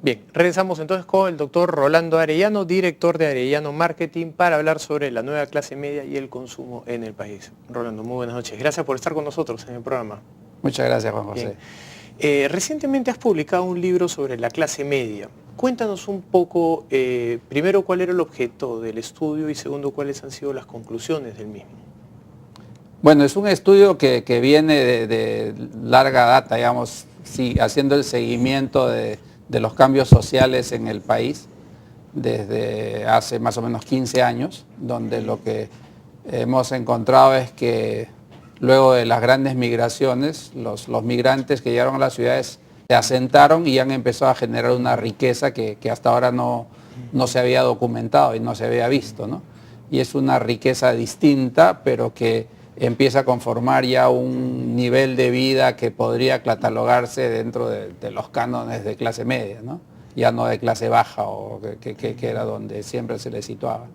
Bien, regresamos entonces con el doctor Rolando Arellano, director de Arellano Marketing, para hablar sobre la nueva clase media y el consumo en el país. Rolando, muy buenas noches. Gracias por estar con nosotros en el programa. Muchas gracias, Juan José. Recientemente has publicado un libro sobre la clase media. Cuéntanos un poco, primero, cuál era el objeto del estudio y segundo, cuáles han sido las conclusiones del mismo. Bueno, es un estudio que viene de larga data, digamos, sí, haciendo el seguimiento de los cambios sociales en el país desde hace más o menos 15 años, donde lo que hemos encontrado es que luego de las grandes migraciones, los migrantes que llegaron a las ciudades se asentaron y han empezado a generar una riqueza que hasta ahora no se había documentado y no se había visto, ¿no? Y es una riqueza distinta, pero que empieza a conformar ya un nivel de vida que podría catalogarse dentro de los cánones de clase media, ¿no? Ya no de clase baja, o que era donde siempre se le situaba.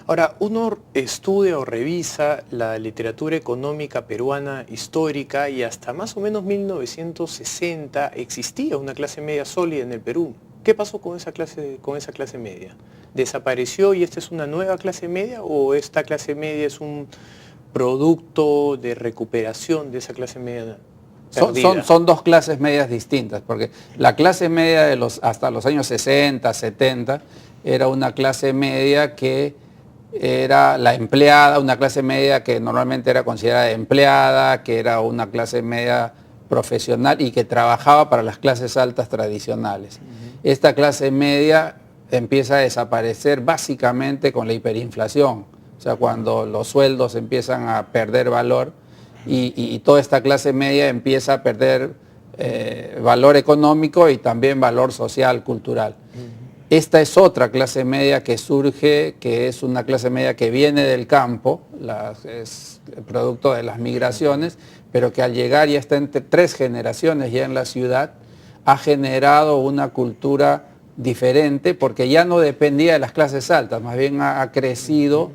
Ahora, uno estudia o revisa la literatura económica peruana histórica y hasta más o menos 1960 existía una clase media sólida en el Perú. ¿Qué pasó con esa clase media? ¿Desapareció y esta es una nueva clase media o esta clase media es un producto de recuperación de esa clase media perdida? Son dos clases medias distintas, porque la clase media hasta los años 60, 70, era una clase media que era la empleada, una clase media que normalmente era considerada empleada, que era una clase media profesional y que trabajaba para las clases altas tradicionales. Esta clase media empieza a desaparecer básicamente con la hiperinflación, o sea, cuando los sueldos empiezan a perder valor y toda esta clase media empieza a perder valor económico y también valor social, cultural. Esta es otra clase media que surge, que es una clase media que viene del campo, es producto de las migraciones, pero que al llegar ya está entre 3 generaciones ya en la ciudad, ha generado una cultura diferente porque ya no dependía de las clases altas, más bien ha crecido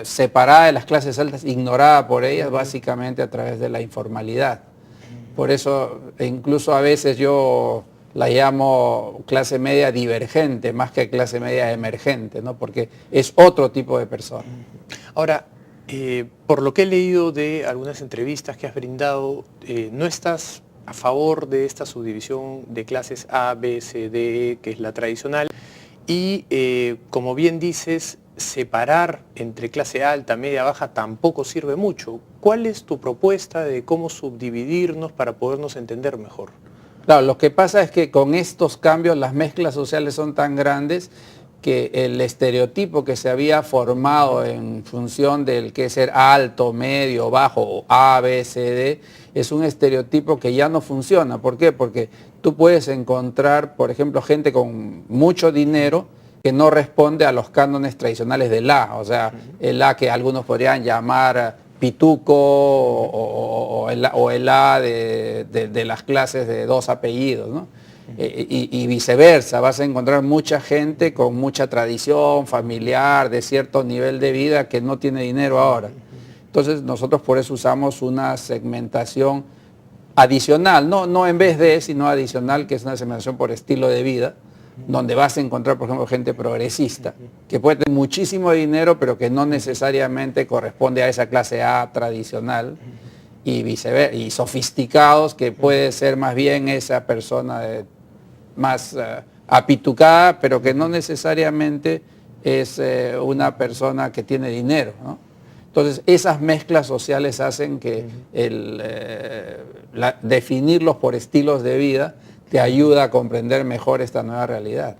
separada de las clases altas, ignorada por ellas básicamente a través de la informalidad. Por eso incluso a veces yo la llamo clase media divergente más que clase media emergente, ¿no? Porque es otro tipo de persona. Ahora, por lo que he leído de algunas entrevistas que has brindado, no estás a favor de esta subdivisión de clases A, B, C, D, E, que es la tradicional, y como bien dices, separar entre clase alta, media, baja tampoco sirve mucho. ¿Cuál es tu propuesta de cómo subdividirnos para podernos entender mejor? Claro, lo que pasa es que con estos cambios las mezclas sociales son tan grandes que el estereotipo que se había formado en función del que es ser alto, medio, bajo, o A, B, C, D, es un estereotipo que ya no funciona. ¿Por qué? Porque tú puedes encontrar, por ejemplo, gente con mucho dinero que no responde a los cánones tradicionales del A, o sea, el A que algunos podrían llamar pituco o el A de las clases de 2 apellidos, ¿no? Y viceversa, vas a encontrar mucha gente con mucha tradición familiar, de cierto nivel de vida que no tiene dinero ahora. Entonces nosotros por eso usamos una segmentación adicional, no en vez de, sino adicional, que es una segmentación por estilo de vida, donde vas a encontrar, por ejemplo, gente progresista, que puede tener muchísimo dinero, pero que no necesariamente corresponde a esa clase A tradicional, y viceversa, y sofisticados, que puede ser más bien esa persona más apitucada, pero que no necesariamente es una persona que tiene dinero, ¿no? Entonces, esas mezclas sociales hacen que definirlos por estilos de vida te ayuda a comprender mejor esta nueva realidad.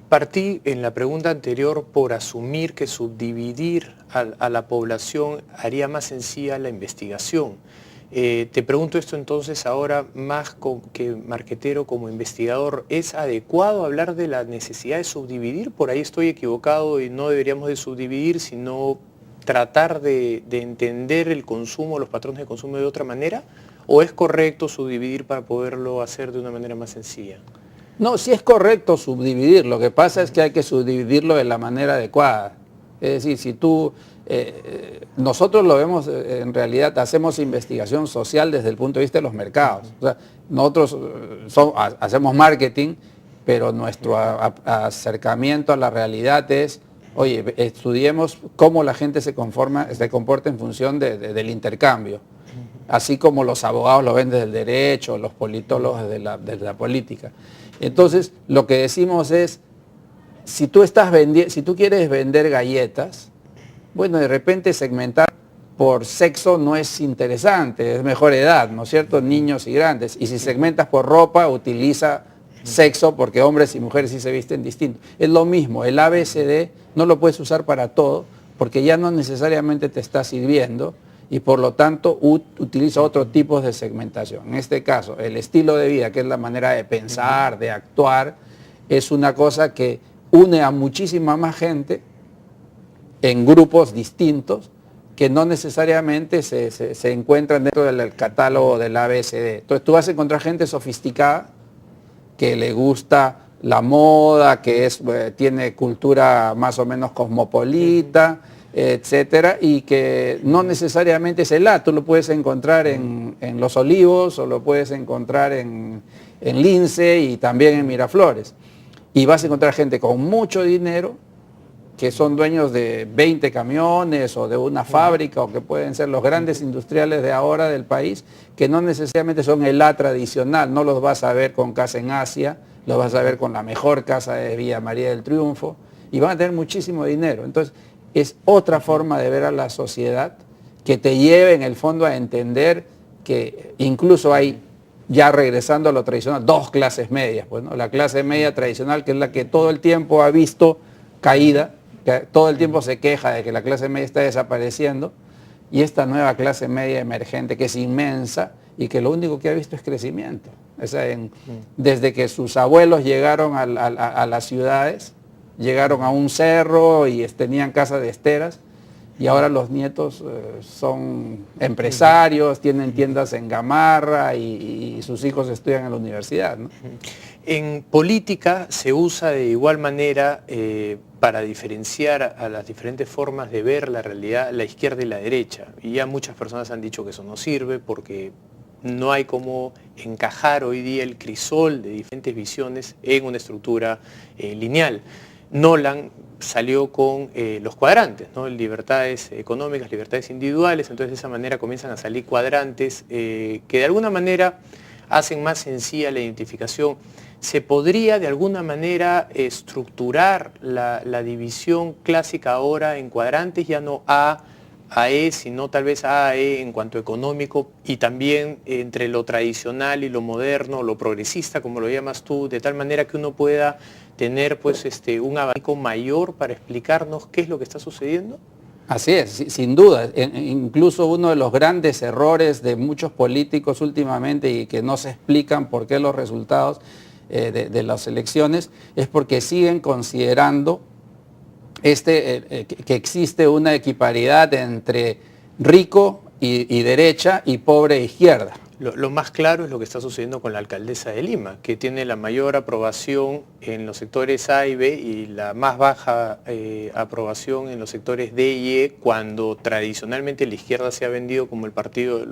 Partí en la pregunta anterior por asumir que subdividir a la población haría más sencilla la investigación. Te pregunto esto entonces ahora más que marquetero como investigador, ¿es adecuado hablar de la necesidad de subdividir? Por ahí estoy equivocado y no deberíamos de subdividir, sino tratar de entender el consumo, los patrones de consumo de otra manera, ¿o es correcto subdividir para poderlo hacer de una manera más sencilla? No, sí es correcto subdividir, lo que pasa es que hay que subdividirlo de la manera adecuada. Es decir, si tú, nosotros lo vemos, en realidad hacemos investigación social desde el punto de vista de los mercados. O sea, nosotros hacemos marketing pero nuestro acercamiento a la realidad es, oye, estudiemos cómo la gente se comporta en función del intercambio, así como los abogados lo ven desde el derecho, los politólogos desde la política. Entonces, lo que decimos es, si tú quieres vender galletas, bueno, de repente segmentar por sexo no es interesante, es mejor edad, ¿no es cierto? Niños y grandes. Y si segmentas por ropa, utiliza sexo, porque hombres y mujeres sí se visten distintos. Es lo mismo, el ABCD no lo puedes usar para todo, porque ya no necesariamente te está sirviendo, y por lo tanto utiliza otro tipo de segmentación. En este caso, el estilo de vida, que es la manera de pensar, de actuar, es una cosa que une a muchísima más gente en grupos distintos que no necesariamente se encuentran dentro del catálogo del ABCD. Entonces tú vas a encontrar gente sofisticada que le gusta la moda, que tiene cultura más o menos cosmopolita, etcétera, y que no necesariamente es el A. Tú lo puedes encontrar en Los Olivos, o lo puedes encontrar en Lince y también en Miraflores. Y vas a encontrar gente con mucho dinero, que son dueños de 20 camiones o de una fábrica, o que pueden ser los grandes industriales de ahora del país, que no necesariamente son el A tradicional. No los vas a ver con casa en Asia, los vas a ver con la mejor casa de Villa María del Triunfo, y van a tener muchísimo dinero. Entonces, es otra forma de ver a la sociedad que te lleve en el fondo a entender que incluso hay, ya regresando a lo tradicional, dos clases medias. Pues, ¿no? La clase media tradicional, que es la que todo el tiempo ha visto caída, que todo el tiempo se queja de que la clase media está desapareciendo, y esta nueva clase media emergente, que es inmensa y que lo único que ha visto es crecimiento. O sea, desde que sus abuelos llegaron a las ciudades, llegaron a un cerro y tenían casas de esteras, y ahora los nietos son empresarios, tienen tiendas en Gamarra, y sus hijos estudian en la universidad, ¿no? En política se usa de igual manera para diferenciar a las diferentes formas de ver la realidad, la izquierda y la derecha. Y ya muchas personas han dicho que eso no sirve porque no hay cómo encajar hoy día el crisol de diferentes visiones en una estructura lineal. Nolan salió con los cuadrantes, ¿no? Libertades económicas, libertades individuales, entonces de esa manera comienzan a salir cuadrantes que de alguna manera hacen más sencilla la identificación. ¿Se podría de alguna manera estructurar la división clásica ahora en cuadrantes, ya no A a E, sino tal vez A a E en cuanto económico, y también entre lo tradicional y lo moderno, lo progresista, como lo llamas tú, de tal manera que uno pueda tener pues, un abanico mayor para explicarnos qué es lo que está sucediendo? Así es, sin duda. Incluso uno de los grandes errores de muchos políticos últimamente, y que no se explican por qué los resultados de las elecciones, es porque siguen considerando que existe una equiparidad entre rico y derecha y pobre e izquierda. Lo más claro es lo que está sucediendo con la alcaldesa de Lima, que tiene la mayor aprobación en los sectores A y B y la más baja aprobación en los sectores D y E, cuando tradicionalmente la izquierda se ha vendido como el partido de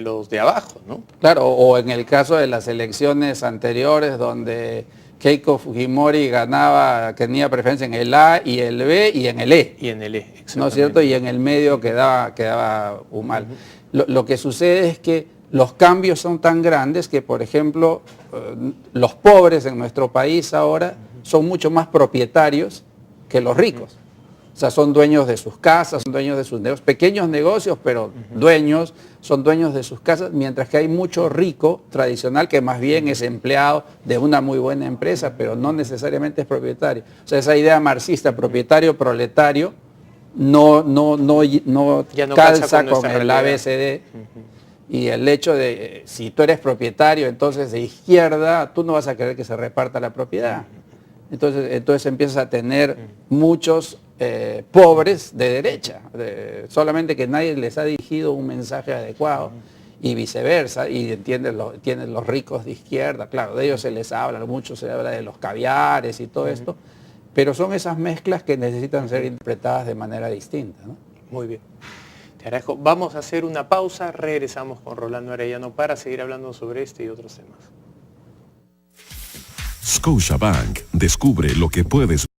los de abajo, ¿no? Claro, o en el caso de las elecciones anteriores, donde Keiko Fujimori tenía preferencia en el A y el B y en el E. Y en el E, exactamente. ¿No es cierto? Y en el medio quedaba mal. Lo que sucede es que los cambios son tan grandes que, por ejemplo, los pobres en nuestro país ahora son mucho más propietarios que los ricos. O sea, son dueños de sus casas, son dueños de sus negocios, pequeños negocios, pero son dueños de sus casas, mientras que hay mucho rico tradicional que más bien es empleado de una muy buena empresa, pero no necesariamente es propietario. O sea, esa idea marxista, propietario, proletario, no calza con el ABCD. Y el hecho de, si tú eres propietario, entonces de izquierda, tú no vas a querer que se reparta la propiedad. Entonces empiezas a tener muchos pobres de derecha, solamente que nadie les ha dirigido un mensaje adecuado, y viceversa, y tienen los ricos de izquierda, claro, de ellos se les habla, mucho se habla de los caviares y todo esto, pero son esas mezclas que necesitan ser interpretadas de manera distinta, ¿no? Muy bien. Te agradezco. Vamos a hacer una pausa, regresamos con Rolando Arellano para seguir hablando sobre este y otros temas. Scotiabank. Descubre lo que puedes